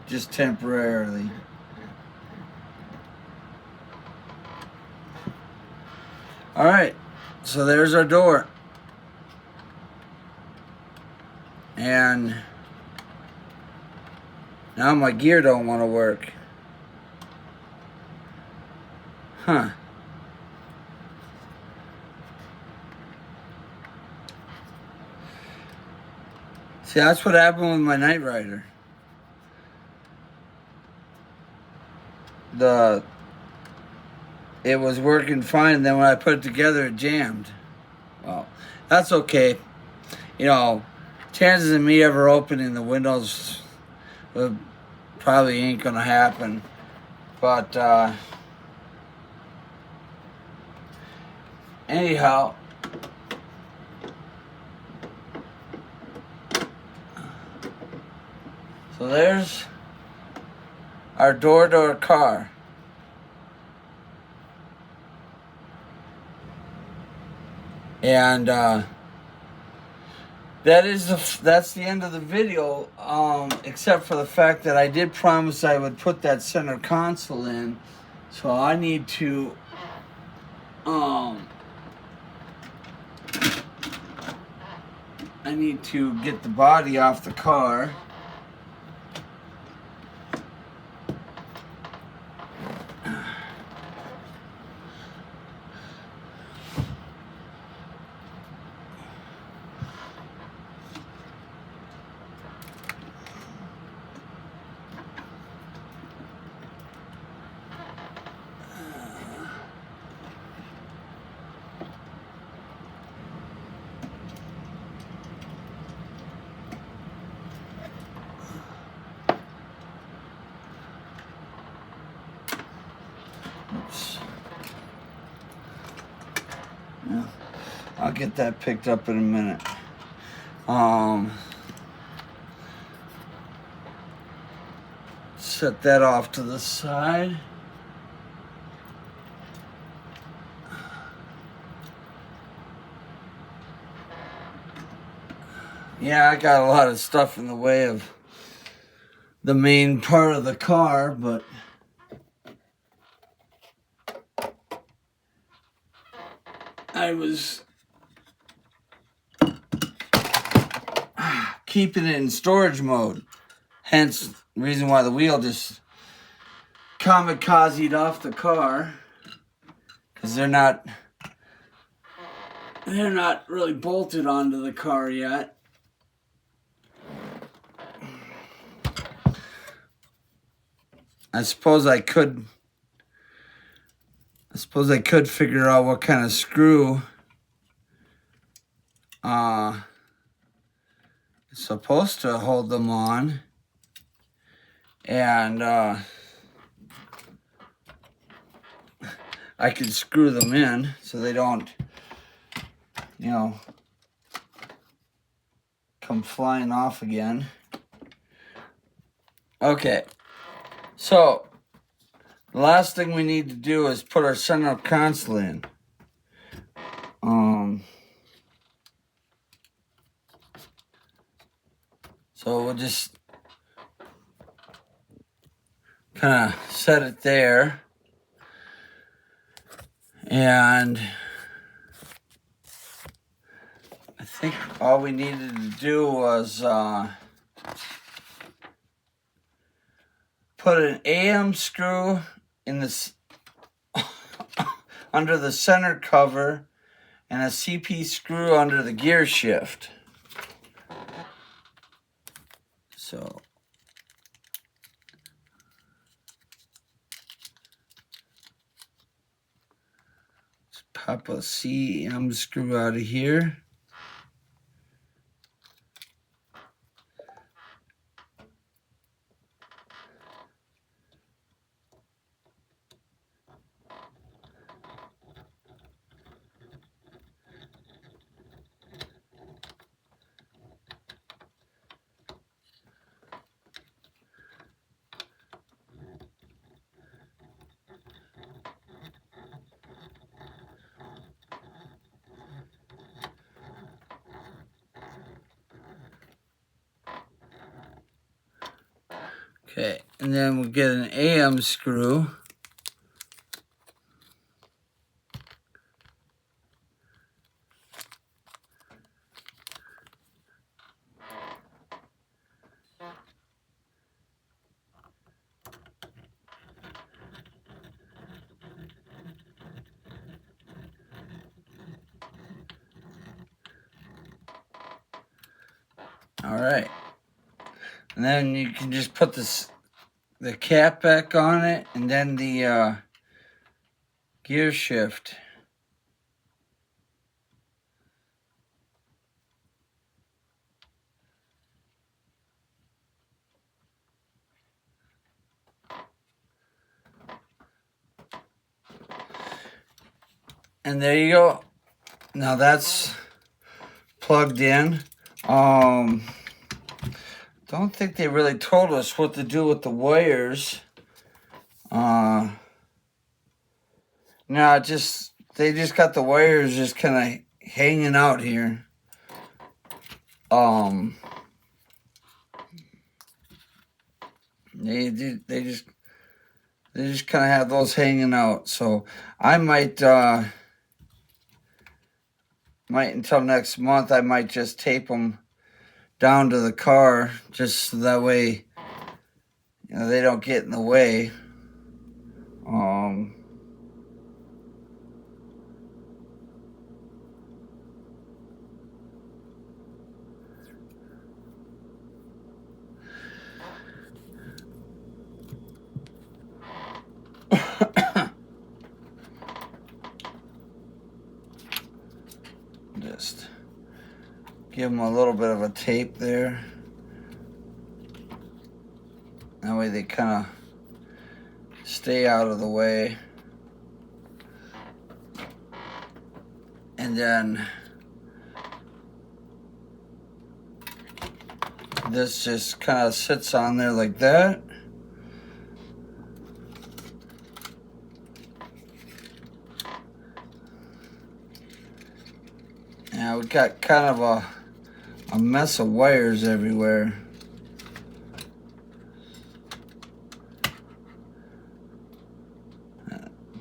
just temporarily. All right, so there's our door. And now my gear don't want to work. Huh. See, that's what happened with my Knight Rider. It was working fine, and then when I put it together, it jammed. Well, that's okay. You know, chances of me ever opening the windows probably ain't gonna happen. But anyhow, so there's our door to our car. And that's the end of the video, except for the fact that I did promise I would put that center console in. So I need to get the body off the car. Yeah, I'll get that picked up in a minute. Set that off to the side. Yeah, I got a lot of stuff in the way of the main part of the car, but I was keeping it in storage mode. Hence, the reason why the wheel just kamikazed off the car. Because they're not really bolted onto the car yet. I suppose I could figure out what kind of screw is supposed to hold them on, and I could screw them in so they don't, come flying off again. Okay, so the last thing we need to do is put our center console in. So we'll just kind of set it there. And I think all we needed to do was put an AM screw in this under the center cover and a CP screw under the gear shift. So let's pop a CM screw out of here. Okay, and then we'll get an AM screw. All right, and then you can just put the cap back on it, and then the gear shift. And there you go. Now that's plugged in. Don't think they really told us what to do with the wires. No, they just got the wires just kind of hanging out here. They just kind of have those hanging out. So I might until next month, I might just tape them down to the car just so that way, they don't get in the way. Just give them a little bit of a tape there. That way they kind of stay out of the way. And then this just kind of sits on there like that. Now we got kind of a mess of wires everywhere.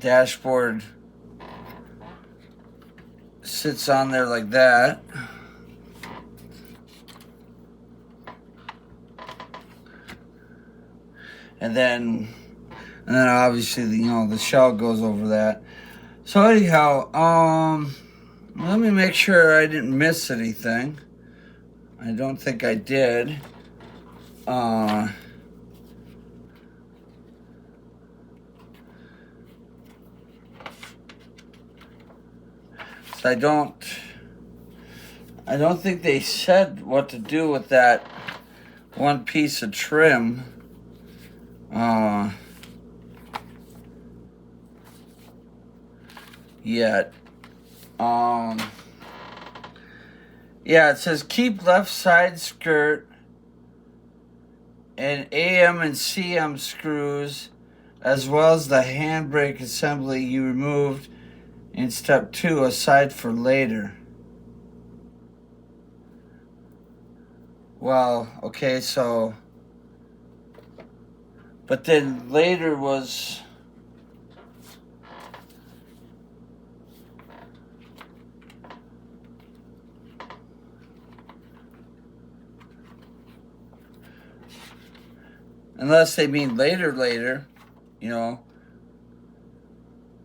Dashboard sits on there like that. And then obviously the shell goes over that. So anyhow, let me make sure I didn't miss anything. I don't think I did. So I don't think they said what to do with that one piece of trim. Yet. Yeah, it says keep left side skirt and AM and CM screws, as well as the handbrake assembly you removed in step 2 aside for later. Well, okay, so, but then later was, unless they mean later,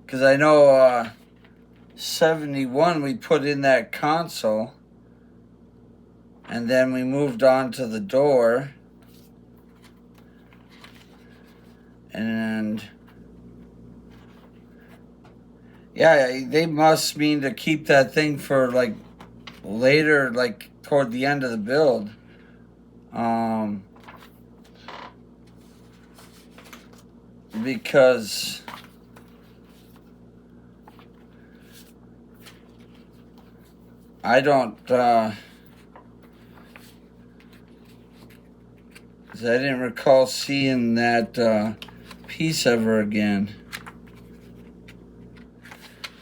because I know 71 we put in that console, and then we moved on to the door, and yeah, they must mean to keep that thing for like later, like toward the end of the build. Because I don't, I didn't recall seeing that piece ever again.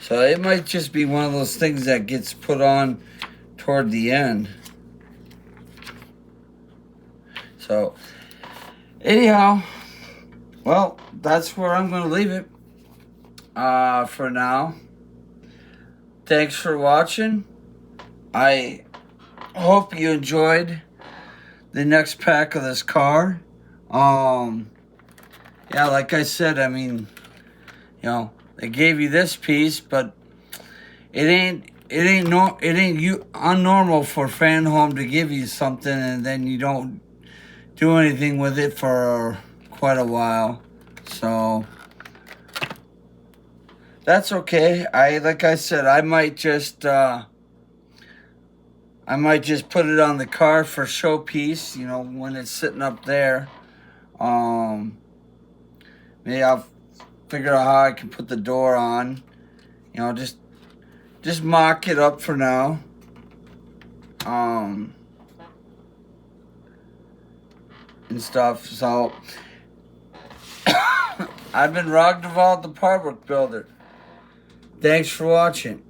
So it might just be one of those things that gets put on toward the end. So, anyhow, well, that's where I'm going to leave it for now. Thanks for watching. I hope you enjoyed the next pack of this car. Yeah, like I said, I mean, they gave you this piece, but it ain't unnormal for Fanhome to give you something and then you don't do anything with it for quite a while. So that's okay. Like I said, I might just put it on the car for showpiece, when it's sitting up there. Maybe I'll figure out how I can put the door on. Just mock it up for now. And stuff. So I've been Rogdeval, the Part Work Builder. Thanks for watching.